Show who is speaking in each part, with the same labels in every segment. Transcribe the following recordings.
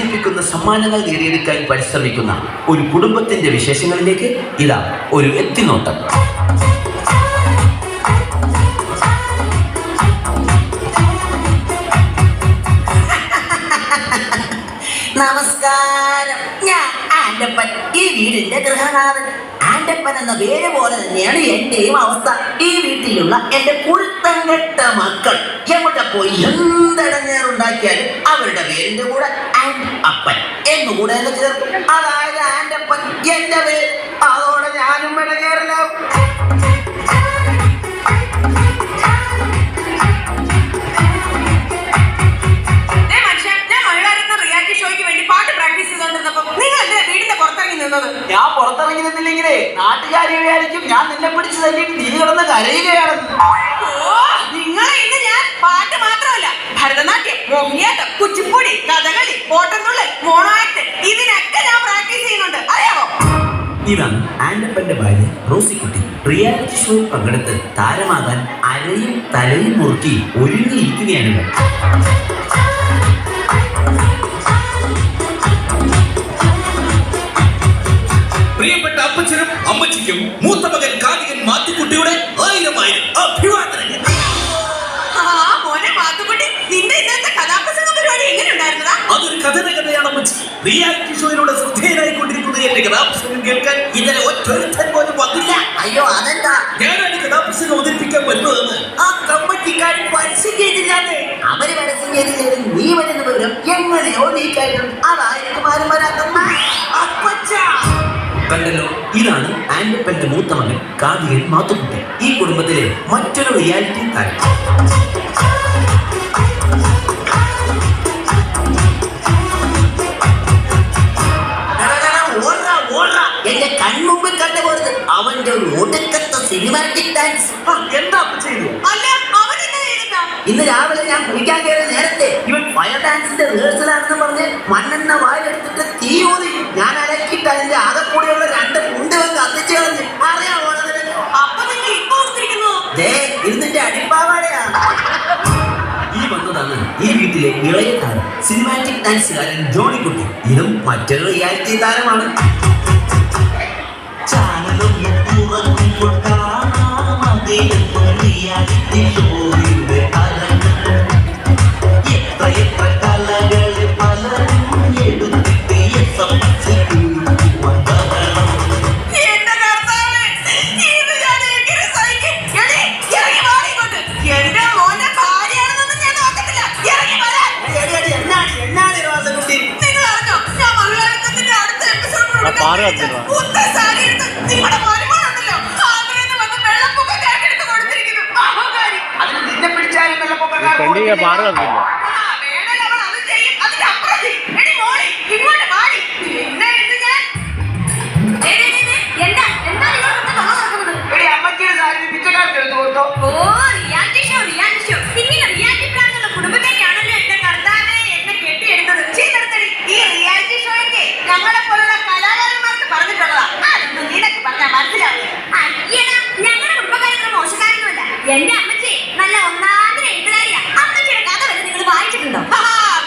Speaker 1: അതിശയിപ്പിക്കുന്ന സമ്മാനങ്ങൾ നേടിയെടുക്കാൻ പരിശ്രമിക്കുന്ന ഒരു കുടുംബത്തിന്റെ വിശേഷങ്ങളിലേക്ക് ഇതാ ഒരു എത്തിനോട്ടം.
Speaker 2: നമസ്കാരം, ഞാൻ ആൻഡപ്പൻ, ഈ വീടിന്റെ ഗൃഹനാഥൻ. ആൻഡപ്പൻ എന്ന പേര് പോലെ തന്നെയാണ് എന്റെയും അവസ്ഥ. ഈ വീട്ടിലുള്ള എന്റെ പുഴുത്തങ്കെട്ട മക്കൾ എവിടെ പോയി എന്തടങ്ങേറുണ്ടാക്കിയാലും അവരുടെ പേരിന്റെ കൂടെ ആൻഡ് അപ്പൻ എന്നുകൂടെ എന്ന് ചേർക്കും. അതായത് ആൻഡപ്പൻ എന്റെ പേര്. അതോടെ ഞാനും ഇടങ്ങേറിലാവും.
Speaker 3: ഞാൻ പുറത്തിറങ്ങി നിന്നില്ലെങ്കിലേ നാട്ടുകാരി വിചാരിക്കും ഞാൻ നിന്നെ പിടിച്ചു തന്നെ നീ കിടന്ന് കരയുകയാണെന്ന്.
Speaker 4: നിങ്ങളെ ഇന്ന് ഞാൻ പാട്ട് മാത്രമല്ല, ഭരതനാട്യം, മോഹിനിയാട്ടം, കുച്ചിപ്പുടി, കഥകളി, ഓട്ടംതുള്ളൽ, മോണോ ആക്ട് ഇതിനൊക്കെ ഞാൻ പ്രാക്ടീസ് ചെയ്യുന്നുണ്ട്, അറിയാമോ?
Speaker 1: ഇതാണ് ആൻഡപ്പന്റെ ഭാര്യ റോസിക്കുട്ടി. റിയാലിറ്റി ഷോയിൽ പങ്കെടുത്ത് താരമാകാൻ അരയും തലയും മുറുക്കി ഒരുങ്ങിയിരിക്കുകയാണ് ഇവർ.
Speaker 5: പ്രിയപ്പെട്ട അപ്പച്ചനും അമ്മച്ചിക്കും മൂത്ത മകൻ കാതികൻ മാത്തുക്കുട്ടിയുടെ 1000 അഭിവാദനങ്ങൾ. അതൊരു കഥയാണ് അമ്മച്ചി. റിയാലിറ്റി ഷോയിലൂടെ ശ്രദ്ധേയനായിക്കൊണ്ടിരിക്കുന്ന എന്റെ കഥാപ്രസംഗം കേൾക്കാൻ ഇന്നലെ ഒറ്റൊരുത്തൻ പോലും വന്നില്ല.
Speaker 2: അയ്യോ, അതെന്താ?
Speaker 5: ഞാനാണ് കഥാപ്രസംഗം അവതരിപ്പിക്കാൻ വരുന്നതെന്ന് ആ കമ്മിറ്റിക്കാരൻ പരസ്യം ചെയ്തില്ലാതെ.
Speaker 2: അവര് പരസ്യം ചെയ്തില്ലെങ്കിൽ നീ വരുന്ന വിവരം എങ്ങനെയോ നീക്കായിട്ടും അതായിരിക്കും ആരും വരാത്ത
Speaker 5: അപ്പച്ച.
Speaker 1: കണ്ടല്ലോ, ഇതാണ് ആൻഡപ്പന്റെ മൂത്ത മകൻ കാതികൻ മാത്തുക്കുട്ടി, ഈ കുടുംബത്തിലെ മറ്റൊരു റിയാലിറ്റി താരം.
Speaker 2: എന്റെ കൺമുമ്പിൽ കണ്ടുപോയത് അവന്റെ ഒരു ഒടുക്കത്തെ സിനിമാറ്റിക് ഡാൻസ്.
Speaker 3: എന്താ ചെയ്തു?
Speaker 4: അല്ല,
Speaker 2: ഇന്ന് രാവിലെ ഞാൻ കുളിക്കാൻ കയറിയ നേരത്തെ ഇവൻ ഫയർ ഡാൻസിന്റെ റിഹേഴ്സലാണെന്ന് പറഞ്ഞ് മണ്ണെണ്ണ വായിലെടുത്തിട്ട് തീ ഊതി. ഞാൻ അലക്കിയിട്ട് അതിന്റെ ആകെ കൂടെയുള്ള 2 കുണ്ടുകൾ കത്തിച്ചു കളഞ്ഞ്. അറിയാമോ? ഇരുന്നിട്ട് അടിപ്പാവാടയാ.
Speaker 1: ഈ വന്നതാണ് ഈ വീട്ടിലെ ഇളയ താരം, സിനിമാറ്റിക് ഡാൻസുകാരൻ ജോണിക്കുട്ടി. ഇതും മറ്റൊരു റിയാലിറ്റി താരമാണ്.
Speaker 3: നിന്നെ പിടിച്ചാലും വെള്ളപ്പൊക്കം അമ്മയ്ക്ക് സാരി പിച്ചക്കാർക്ക് എടുത്തു കൊടുത്തോ?
Speaker 4: ഞങ്ങളെ പോലുള്ള കലാകാരന്മാർക്ക് പറഞ്ഞിട്ടുള്ളതാ. അതൊന്നും നിനക്ക് പറഞ്ഞാൽ മനസ്സിലാവില്ല. ഞങ്ങളുടെ കുടുംബക്കാരൊക്കെ മോശക്കാരൊന്നുമല്ല. എന്റെ അമ്മച്ചി നല്ല ഒന്നാമത് എഴുത്തുകാരിയാ. അമ്മച്ചിയുടെ കഥ വരെ നിങ്ങൾ വായിച്ചിട്ടുണ്ടോ?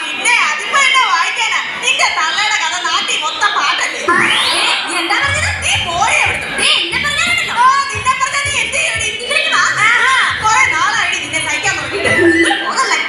Speaker 4: പിന്നെ അതിപ്പോ എന്താ വായിക്കാനാ? നിന്റെ തള്ളയുടെ കഥ നാട്ടിൽ മൊത്തം പാട്ടല്ലേ. എന്താ പറഞ്ഞത്? നീ പോയി എന്നെ പറഞ്ഞാലുണ്ടല്ലോ. നിന്നെ പറഞ്ഞാ നീ എന്ത് ചെയ്യണം? കുറെ നാളായി നിന്നെ സഹിക്കാൻ നോക്കിയിട്ട്. പോകല്ലേ?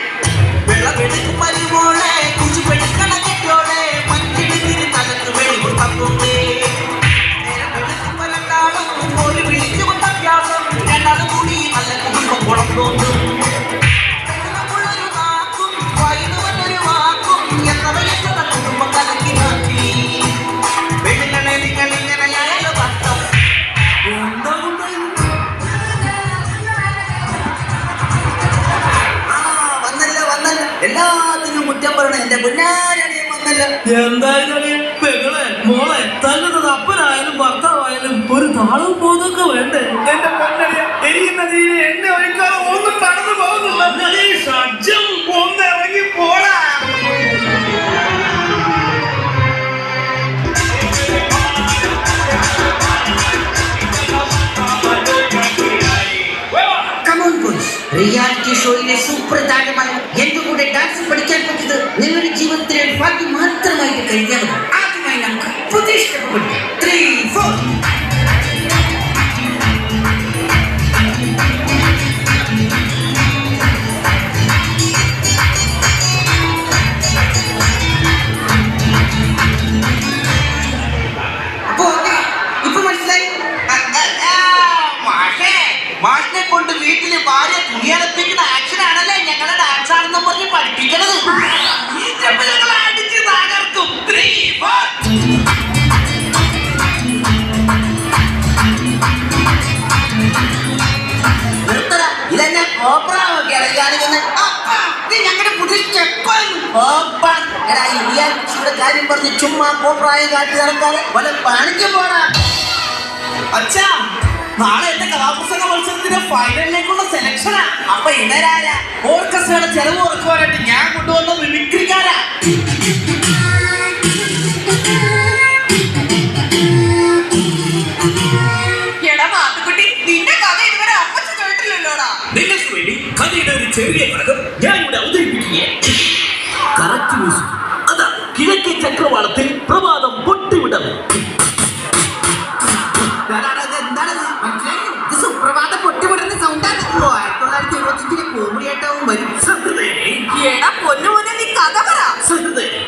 Speaker 2: എല്ലാത്തിനും കുറ്റം പറയണ എന്റെ കുഞ്ഞാരണിയും വന്നല്ലോ.
Speaker 3: എന്തായാലും പെങ്ങളെ മോളെ തന്നത് അപ്പനായാലും ഭർത്താവായാലും ഒരു താളവും പോകുന്നൊക്കെ വേണ്ടേ? എന്റെ പൊന്നടിയ എരിയുന്ന തീരെ എന്നെ ഒഴിക്കാതെ ഒന്നും കടന്നു പോകുന്നില്ല. ഒന്ന് ഇറങ്ങി പോടാ.
Speaker 2: റിയാലിറ്റി ഷോയിലെ സൂപ്പർ താരമായി എന്റെ കൂടെ ഡാൻസ് പഠിക്കാൻ പറ്റിയത് നിങ്ങളുടെ ജീവിതത്തിലെ കഴിഞ്ഞാൽ ബാക്കി മാത്രമായിട്ട് കഴിക്കാൻ പറ്റും. ആദ്യമായി നമുക്ക് പുതിയ സ്റ്റെപ്പ് പഠിക്കാം. 3, 4. മാഷിനെ കൊണ്ട് വീട്ടില് ഭാര്യ തുണിയലപ്പിക്കുന്ന ആക്ഷൻ ആണല്ലേ ഞങ്ങളെ ഡാൻസ് ആണെന്ന് പറഞ്ഞ് പഠിപ്പിക്കണത്. ഈ സ്റ്റെപ്പ് ഞങ്ങൾ അടിച്ച് തകർക്കും. 3, 4. നിർത്തടാ, ഇതെന്നെ കോപ്രാവൊക്കെയാണ് കാണിക്കുന്നത്. ഇത് ഞങ്ങളുടെ പുതിയ സ്റ്റെപ്പാണ്. എടാ, ഈ റിയാലിറ്റിയുടെ കാര്യം പറഞ്ഞ് ചുമ്മാ കോപ്രായം കാട്ടി നടക്കാതെ വല്ല പണിക്ക് പോടാ.
Speaker 3: അച്ഛാ, നാളെ എന്റെ കലാപുസ്തക മത്സരത്തിന്റെ ഫൈനലിലേക്കുള്ള സെലക്ഷനാ.
Speaker 2: അപ്പൊ ഇവരാരാ?
Speaker 3: ഓർക്കസ്ട്രയുടെ ചെലവ് കുറക്കുവാനായിട്ട് ഞാൻ കൊണ്ടുവന്ന മിമിക്രിക്കാരാ.
Speaker 4: എടാ മാത്തുക്കുട്ടി, നിന്റെ കഥ ഇതുവരെ അമ്മച്ച കേട്ടില്ലല്ലോടാ.
Speaker 5: നിങ്ങൾക്ക് വേണ്ടി കഥയുടെ ഒരു ചെറിയ ഘടകം ഞാൻ ഇവിടെ അവതരിപ്പിക്കുകയാണ്. Correct music. അതാ കിഴക്കേ ചക്രവാളത്തിൽ പ്രഭാതം പൊട്ടിവിടം.
Speaker 2: സുപ്രഭാത പൊട്ടിവിടുന്ന സൗണ്ടാണ്. 1925 കോമഡിയായിട്ടാവും വരും.
Speaker 4: എടാ പൊന്നുപോലെ നീ കഥ പറ.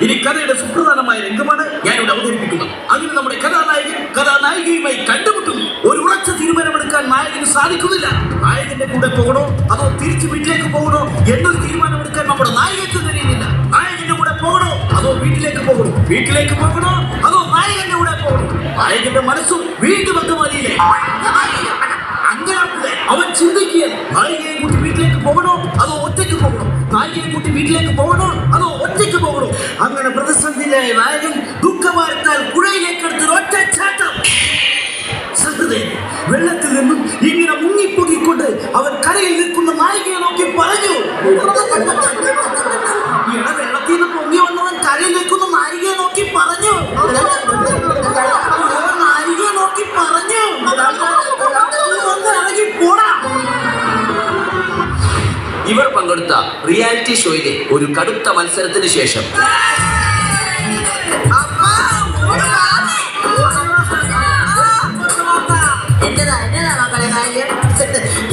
Speaker 5: ഇനി കഥയുടെ സുപ്രധാനമായ രംഗമാണ് ഞാനിവിടെ അവതരിപ്പിക്കുന്നത്. അങ്ങനെ നമ്മുടെ കഥാനായകൻ കഥാനായികയുമായി കണ്ടുമുട്ടുന്നു. ഒരു ഉറച്ച തീരുമാനമെടുക്കാൻ നായകന് സാധിക്കുന്നില്ല. നായകന്റെ കൂടെ പോകണോ അതോ തിരിച്ച് വീട്ടിലേക്ക് പോകണോ എന്നൊരു തീരുമാനമെടുക്കാൻ നമ്മുടെ നായകർക്ക് കഴിയുന്നില്ല. നായകന്റെ കൂടെ പോകണോ അതോ വീട്ടിലേക്ക് പോകണോ? വീട്ടിലേക്ക് പോകണോ അതോ നായകന്റെ കൂടെ പോകണോ? നായകന്റെ മനസ്സും വീണ്ടും അങ്കമാലിയില്ലേ. അങ്ങനെ അവൻ ചിന്തിക്കുക, നായികയെ കൂട്ടി വീട്ടിലേക്ക് പോകണോ അതോ ഒറ്റയ്ക്ക് പോകണോ? നായികയെ കൂട്ടി വീട്ടിലേക്ക് പോകണോ അതോ ഒറ്റയ്ക്ക് പോകണോ? അങ്ങനെ പ്രതിസന്ധിയിലായ നായകൻ ദുഃഖവാരത്താൽ പുഴയിലേക്കെടുത്ത് ഒറ്റച്ചാട്ടം. വെള്ളത്തിൽ നിന്നും ഇങ്ങനെ മുങ്ങിപ്പൊങ്ങിക്കൊണ്ട് അവൻ കരയിൽ നിൽക്കുന്ന നായികയെ നോക്കി പറഞ്ഞു. ഇട വെള്ളത്തിൽ നിന്ന് പൊങ്ങി വന്നവൻ കരയിൽ നിൽക്കുന്ന നായികയെ നോക്കി പറഞ്ഞു. നായികയെ നോക്കി പറഞ്ഞു, ഇറങ്ങി പോടാ. ഇവർ പങ്കെടുത്ത റിയാലിറ്റി ഷോയിലെ ഒരു കടുത്ത മത്സരത്തിന് ശേഷം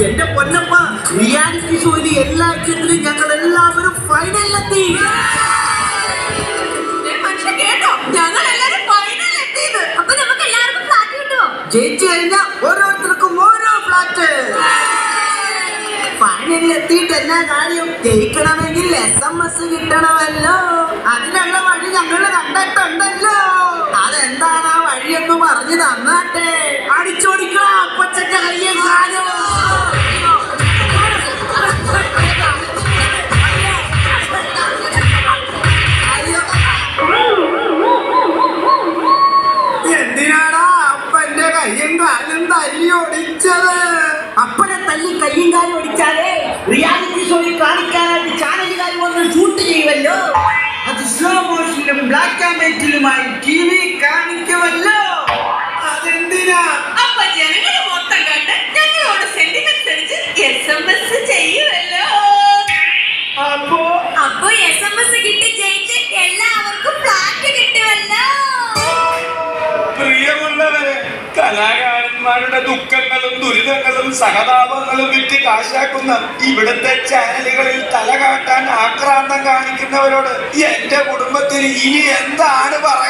Speaker 5: എന്റെ പൊന്നമ്മ, റിയാലിറ്റി ഷോയിലെ എല്ലാ ക്ഷേത്രത്തിലും ഞങ്ങൾ എല്ലാവരും ഫൈനലിലെത്തി.
Speaker 4: കേട്ടോ, ഞങ്ങൾ എല്ലാരും ഫൈനലിൽ എത്തിയത്. അപ്പൊ നമുക്ക് എല്ലാവർക്കും ഫ്ലാറ്റ് കിട്ടുമോ?
Speaker 2: ജയിച്ചു കഴിഞ്ഞാൽ ഓരോരുത്തർക്കും ഓരോ ഫ്ലാറ്റ്. ഫൈനലിൽ എത്തിയിട്ട് എന്നാ കാര്യം? ജയിക്കണമെങ്കിൽ SMS കിട്ടണമല്ലോ. അതിനുള്ള വഴി ഞങ്ങൾ കണ്ടിട്ടുണ്ടല്ലോ. അതെന്താണ് ആ വഴിയെന്ന് പറഞ്ഞു തന്നാട്ടെ. അടിച്ചോടിക്കോ അപ്പച്ചന്റെ കയ്യെ കാലോ. എന്തിനാടാ അപ്പന്റെ കയ്യും കാലും തല്ലി ഒടിച്ചത്? അപ്പനെ തല്ലി കയ്യും കാലും ഒടിച്ചാലേ റിയാലിറ്റി ഷോയിൽ കാണിക്കാനായിട്ട് ചാനലുകാർ വന്ന് ഷൂട്ട് ചെയ്യുമല്ലോ. അത് സ്ലോ മോഷനിലും ബ്ലാക്ക് ആൻഡ് വൈറ്റിലുമായി TV കാണിക്കുമല്ലോ. അതെന്തിനാ?
Speaker 4: അപ്പൊ ജനങ്ങൾ മൊത്തം കണ്ട് ഞങ്ങളോട് സെന്റിമെന്റ്സ് അടിച്ച് SMS ചെയ്യുമല്ലോ. അപ്പൊ SMS കിട്ടി ജയിച്ച് എല്ലാവർക്കും ഫ്ലാറ്റ് കിട്ടുമല്ലോ.
Speaker 6: പ്രിയമുള്ളവരെ, കലാകാരന്മാരുടെ ദുഃഖങ്ങളും ദുരിതങ്ങളും സഹതാപങ്ങളും വിറ്റ് കാശാക്കുന്ന ഇവിടുത്തെ ചാനലുകളിൽ തല കാട്ടാൻ ആക്രാന്തം കാണിക്കുന്നവരോട് എന്റെ കുടുംബത്തിന് ഇനി എന്താണ് പറയുക?